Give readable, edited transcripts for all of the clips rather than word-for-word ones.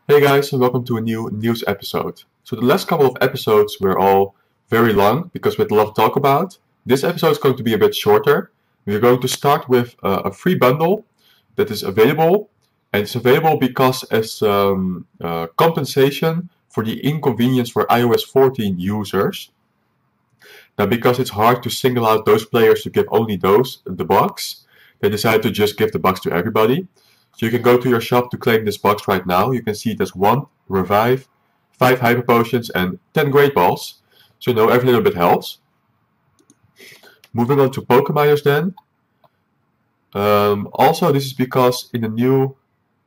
Hey guys, and welcome to a new news episode. So the last couple of episodes were all very long because we had a lot to talk about. This episode is going to be a bit shorter. We're going to start with a free bundle that is available, and it's available because as compensation for the inconvenience for iOS 14 users. Now, because it's hard to single out those players to give only those the box, they decided to just give the box to everybody. So you can go to your shop to claim this box right now. You can see there's 1 Revive, 5 Hyper Potions, and 10 Great Balls. So you know every little bit helps. Moving on to Pokeminers then. Also, this is because in the new...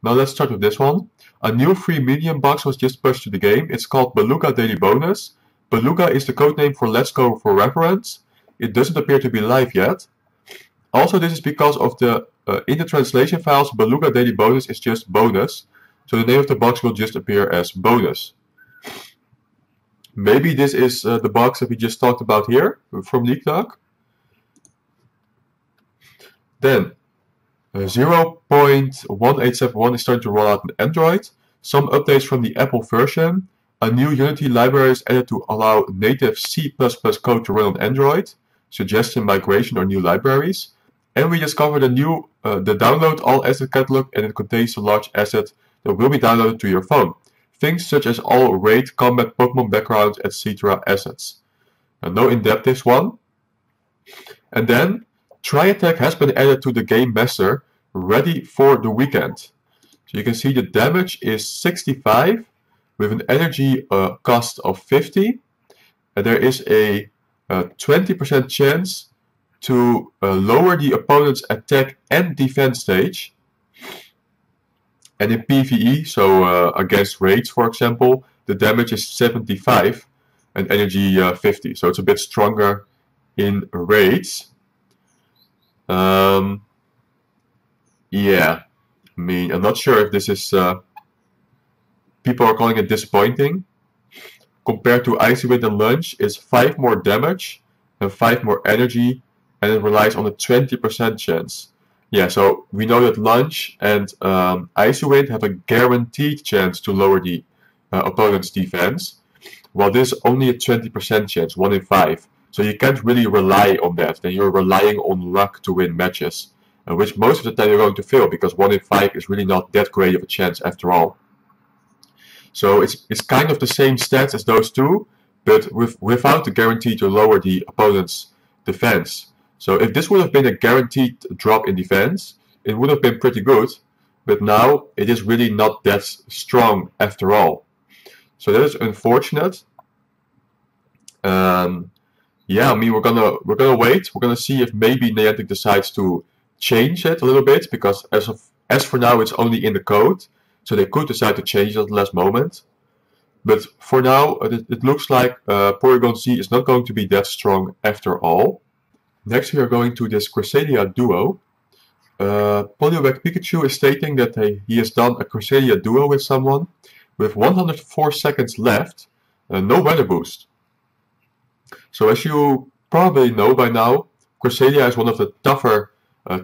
Now let's start with this one. A new free medium box was just pushed to the game. It's called Beluga Daily Bonus. Beluga is the codename for Let's Go for reference. It doesn't appear to be live yet. Also, this is because of the in the translation files, Beluga Daily Bonus is just bonus, so the name of the box will just appear as bonus. Maybe this is the box that we just talked about here from LeakDog. Then 0.1871 is starting to roll out on Android. Some updates from the Apple version. A new Unity library is added to allow native C++ code to run on Android. Suggestion migration or new libraries. And we discovered a new the download all asset catalog, and it contains a large asset that will be downloaded to your phone. Things such as all raid, combat, Pokemon backgrounds, etc. assets. No in-depth this one. And then Tri-Attack has been added to the Game Master, ready for the weekend. So you can see the damage is 65 with an energy cost of 50. And there is a 20% chance to lower the opponent's attack and defense stage. And in PvE, so against raids for example, the damage is 75 and energy 50. So it's a bit stronger in raids. Yeah, I mean, I'm not sure if this is... people are calling it disappointing. Compared to Icy Wind and Lunge, it's 5 more damage and 5 more energy, and it relies on a 20% chance. Yeah, so we know that Lunge and Icy Wind have a guaranteed chance to lower the opponent's defense, while this is only a 20% chance, 1 in 5. So you can't really rely on that. Then you're relying on luck to win matches, which most of the time you're going to fail, because 1 in 5 is really not that great of a chance after all. So it's kind of the same stats as those two, but without the guarantee to lower the opponent's defense. So if this would have been a guaranteed drop in defense, it would have been pretty good, but now it is really not that strong after all. So that is unfortunate. Yeah, I mean, we're gonna wait. We're gonna see if maybe Niantic decides to change it a little bit, because as for now it's only in the code. So they could decide to change it at the last moment. But for now, it looks like Porygon Z is not going to be that strong after all. Next we are going to this Cresselia duo. Poliwag Pikachu is stating that he has done a Cresselia duo with someone with 104 seconds left, no weather boost. So as you probably know by now, Cresselia is one of the tougher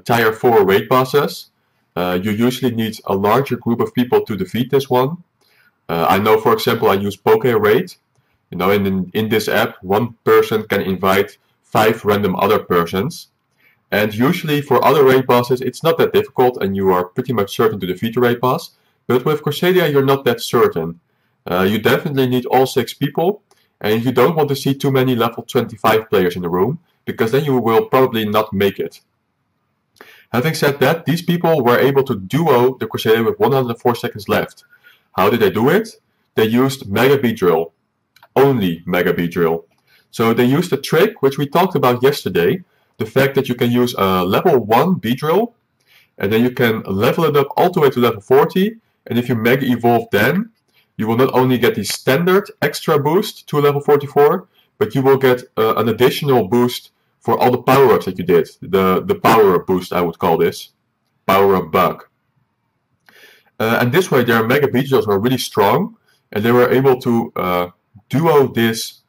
Tier 4 raid bosses. You usually need a larger group of people to defeat this one. I know, for example, I use PokeRaid. You know, in this app, one person can invite 5 random other persons. And usually for other raid bosses, it's not that difficult and you are pretty much certain to defeat the raid boss. But with Cresselia, you're not that certain. You definitely need all 6 people, and you don't want to see too many level 25 players in the room, because then you will probably not make it. Having said that, these people were able to duo the Cresselia with 104 seconds left. How did they do it? They used Mega Beedrill. Only Mega Beedrill. So they used a trick which we talked about yesterday. The fact that you can use a level 1 Beedrill, and then you can level it up all the way to level 40. And if you Mega Evolve then, you will not only get the standard extra boost to level 44, but you will get an additional boost for all the power-ups that you did. The power-up boost, I would call this. Power-up bug. And this way their Mega Beedrills were really strong, and they were able to duo this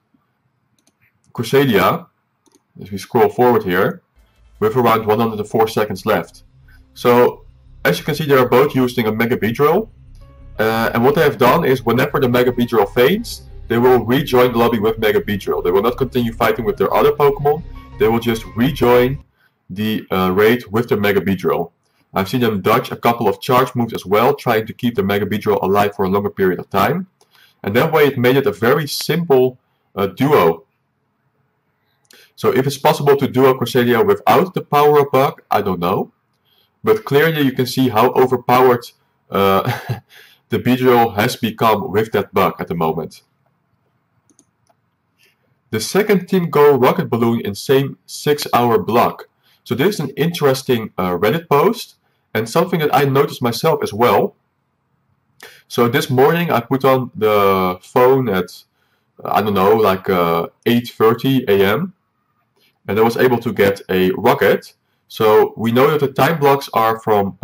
Cresselia, as we scroll forward here, with around 104 seconds left. So, as you can see, they are both using a Mega Beedrill. And what they have done is whenever the Mega Beedrill faints, they will rejoin the lobby with Mega Beedrill. They will not continue fighting with their other Pokemon. They will just rejoin the raid with their Mega Beedrill. I've seen them dodge a couple of charge moves as well, trying to keep the Mega Beedrill alive for a longer period of time. And that way it made it a very simple duo. So if it's possible to duo Cresselia without the power-up bug, I don't know. But clearly you can see how overpowered the Beedrill has become with that bug at the moment. The second Team Go rocket balloon in same 6-hour block. So this is an interesting Reddit post and something that I noticed myself as well. So this morning I put on the phone at, I don't know, like 8:30 a.m. and I was able to get a rocket. So we know that the time blocks are from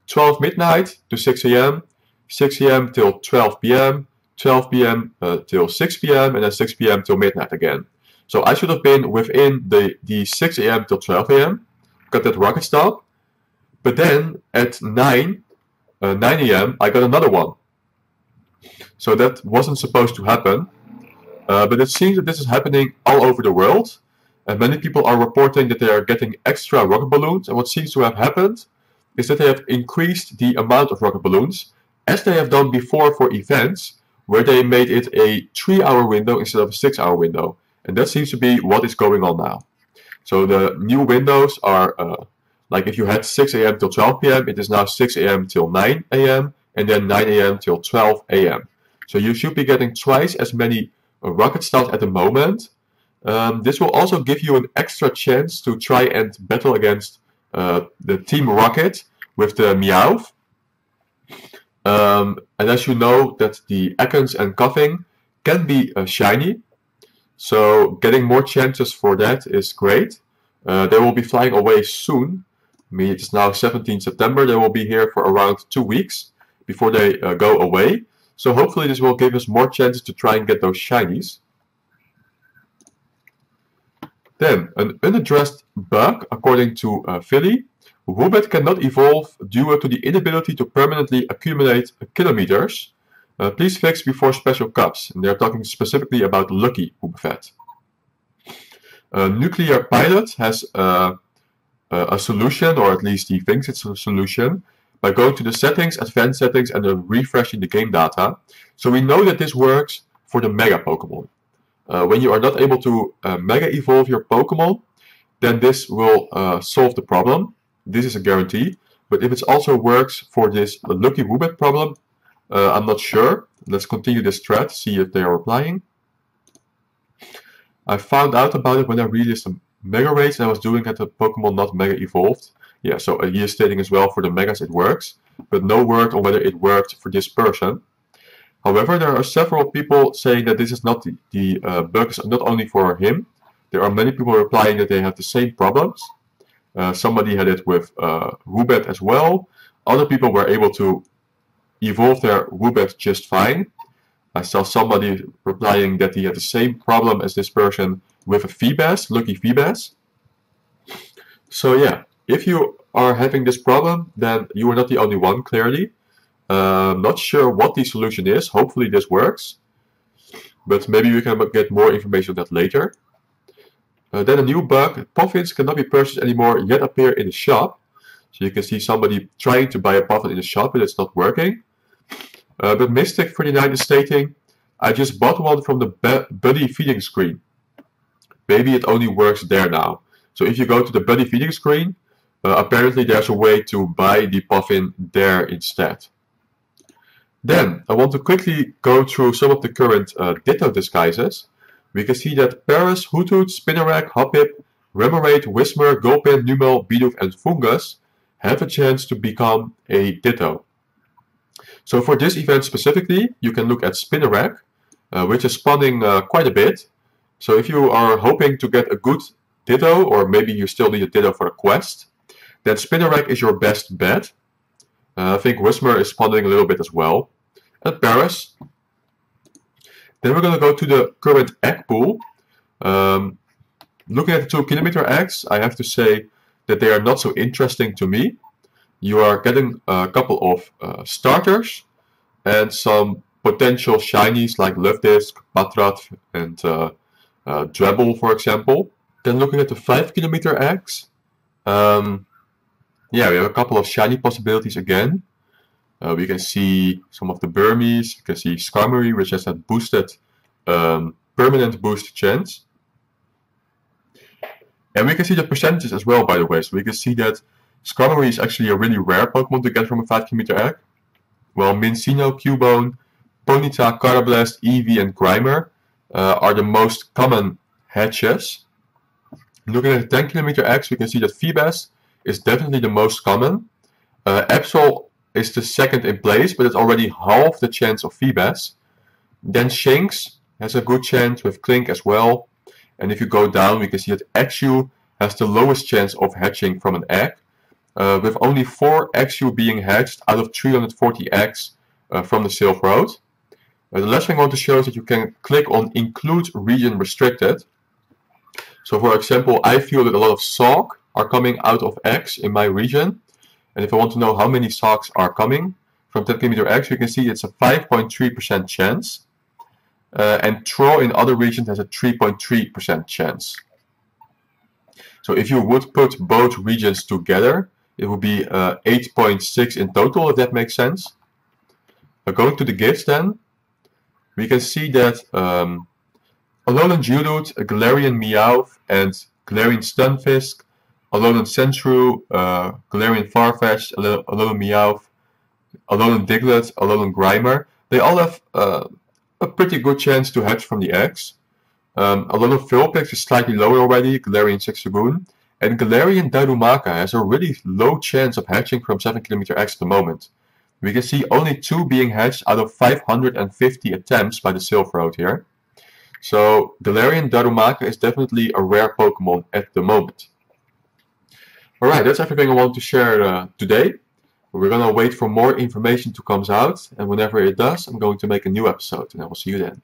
12 midnight to 6 a.m., 6 a.m. till 12 p.m., 12 p.m. Till 6 p.m. and then 6 p.m. till midnight again. So I should have been within the 6 a.m. till 12 a.m. got that rocket stop. But then at 9 a.m. I got another one. So that wasn't supposed to happen. But it seems that this is happening all over the world. And many people are reporting that they are getting extra rocket balloons. And what seems to have happened is that they have increased the amount of rocket balloons, as they have done before for events, where they made it a 3-hour window instead of a 6-hour window. And that seems to be what is going on now. So the new windows are, like if you had 6 a.m. till 12 p.m., it is now 6 a.m. till 9 a.m. and then 9 a.m. till 12 a.m. So you should be getting twice as many rocket starts at the moment. This will also give you an extra chance to try and battle against the Team Rocket with the Meowth. And as you know, that the Ekans and Coughing can be shiny. So getting more chances for that is great. They will be flying away soon. I mean, it's now 17 September. They will be here for around 2 weeks before they go away. So hopefully this will give us more chances to try and get those shinies. Then, an unaddressed bug, according to Philly. Woobat cannot evolve due to the inability to permanently accumulate kilometers. Please fix before special cups. And they're talking specifically about Lucky Woobat. Nuclear Pilot has a solution, or at least he thinks it's a solution, by going to the settings, advanced settings, and then refreshing the game data. So we know that this works for the Mega Pokemon. When you are not able to Mega Evolve your Pokemon, then this will solve the problem. This is a guarantee. But if it also works for this Lucky Woobat problem, I'm not sure. Let's continue this thread, see if they are replying. I found out about it when I released the Mega Raids and I was doing it at Pokemon not Mega Evolved. Yeah, so he is stating as well for the Megas it works, but no word on whether it worked for this person. However, there are several people saying that this is not the bug is not only for him. There are many people replying that they have the same problems. Somebody had it with Woobat as well. Other people were able to evolve their Woobat just fine. I saw somebody replying that he had the same problem as this person with a Feebas, Lucky Feebas. So yeah, if you are having this problem, then you are not the only one, clearly. Not sure what the solution is. Hopefully this works. But maybe we can get more information on that later. Then a new bug. Puffins cannot be purchased anymore, yet appear in the shop. So you can see somebody trying to buy a Puffin in the shop, but it's not working. But Mystic39 is stating, I just bought one from the Buddy feeding screen. Maybe it only works there now. So if you go to the Buddy feeding screen, apparently there's a way to buy the Puffin there instead. Then, I want to quickly go through some of the current Ditto Disguises. We can see that Paris, Hoothoot, Spinarak, Hoppip, Remoraid, Whismur, Gulpin, Numel, Bidoof and Fungus have a chance to become a Ditto. So for this event specifically, you can look at Spinarak, which is spawning quite a bit. So if you are hoping to get a good Ditto, or maybe you still need a Ditto for a quest, then Spinarak is your best bet. I think Whismur is spawning a little bit as well. And Paris. Then we're going to go to the current egg pool. Looking at the 2 kilometer eggs, I have to say that they are not so interesting to me. You are getting a couple of starters, and some potential shinies like Luvdisc, Patrat, and Drebble, for example. Then looking at the 5km eggs, yeah, we have a couple of shiny possibilities again. We can see some of the Burmese, you can see Skarmory, which has that boosted permanent boost chance. And we can see the percentages as well, by the way. So we can see that Skarmory is actually a really rare Pokemon to get from a 5km egg. While Minccino, Cubone, Ponyta, Carablast, Eevee, and Grimer are the most common hatches. Looking at the 10km eggs, we can see that Feebas is definitely the most common. Absol is the second in place, but it's already half the chance of Feebas. Then Shinx has a good chance with Klink as well. And if you go down, we can see that Axew has the lowest chance of hatching from an egg, with only 4 Axew being hatched out of 340 eggs from the Silk Road. The last thing I want to show is that you can click on Include Region Restricted. So for example, I feel that a lot of Sawk are coming out of eggs in my region. And if I want to know how many Sawks are coming from 10km eggs, you can see it's a 5.3% chance. And Troll in other regions has a 3.3% chance. So if you would put both regions together, it would be 8.6 in total, if that makes sense. Going to the gifts then, we can see that Alolan Geodude, Galarian Meowth, and Galarian Stunfisk, Alolan Sentru, Galarian Farfetch'd, Alolan Meowth, Alolan Diglett, Alolan Grimer, they all have a pretty good chance to hatch from the eggs. Alolan Vulpix is slightly lower already, Galarian Sixagoon, and Galarian Darumaka has a really low chance of hatching from 7km eggs at the moment. We can see only 2 being hatched out of 550 attempts by the Silph Road here. So Galarian Darumaka is definitely a rare Pokemon at the moment. Alright, that's everything I want to share today. We're gonna wait for more information to come out, and whenever it does, I'm going to make a new episode, and I will see you then.